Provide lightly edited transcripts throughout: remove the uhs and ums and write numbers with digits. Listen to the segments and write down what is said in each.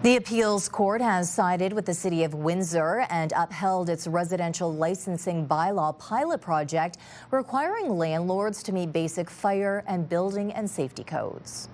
The appeals court has sided with the city of Windsor and upheld its residential licensing bylaw pilot project, requiring landlords to meet basic fire and building and safety codes.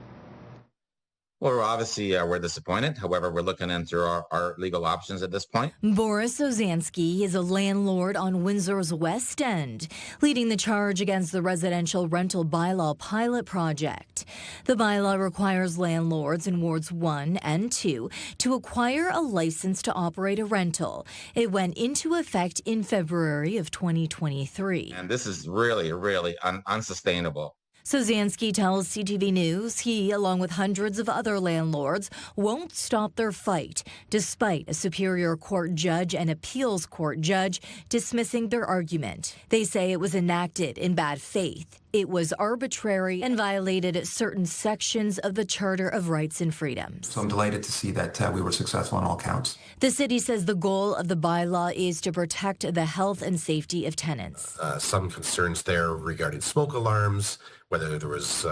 Well, obviously, we're disappointed. However, we're looking into our legal options at this point. Boris Ozansky is a landlord on Windsor's West End, leading the charge against the residential rental bylaw pilot project. The bylaw requires landlords in wards 1 and 2 to acquire a license to operate a rental. It went into effect in February of 2023. And this is really, really unsustainable. Sozansky tells CTV News he, along with hundreds of other landlords, won't stop their fight, despite a Superior Court judge and appeals court judge dismissing their argument. They say it was enacted in bad faith. It was arbitrary and violated certain sections of the Charter of Rights and Freedoms. So I'm delighted to see that we were successful on all counts. The city says the goal of the bylaw is to protect the health and safety of tenants. Some concerns there regarding smoke alarms, whether there was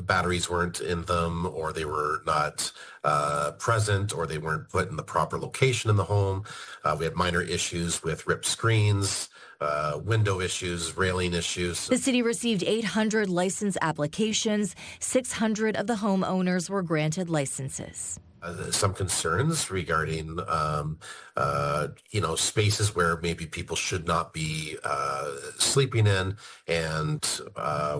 batteries weren't in them, or they were not present, or they weren't put in the proper location in the home. We had minor issues with ripped screens, window issues, railing issues. The city received 800 license applications. 600 of the homeowners were granted licenses. Some concerns regarding, spaces where maybe people should not be sleeping in, and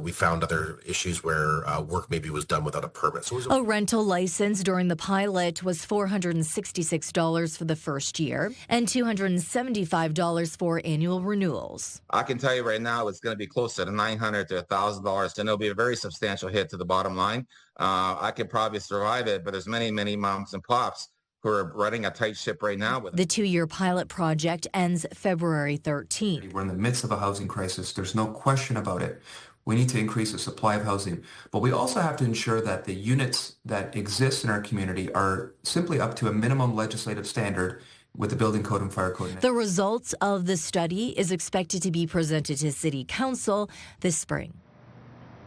we found other issues where work maybe was done without a permit. So a rental license during the pilot was $466 for the first year and $275 for annual renewals. I can tell you right now it's going to be closer to $900 to $1,000, and it'll be a very substantial hit to the bottom line. I could probably survive it, but there's many moms and pops who are running a tight ship right now. The 2-year pilot project ends February 13th. We're in the midst of a housing crisis. There's no question about it. We need to increase the supply of housing, but we also have to ensure that the units that exist in our community are simply up to a minimum legislative standard with the building code and fire code. The results of the study is expected to be presented to City Council this spring.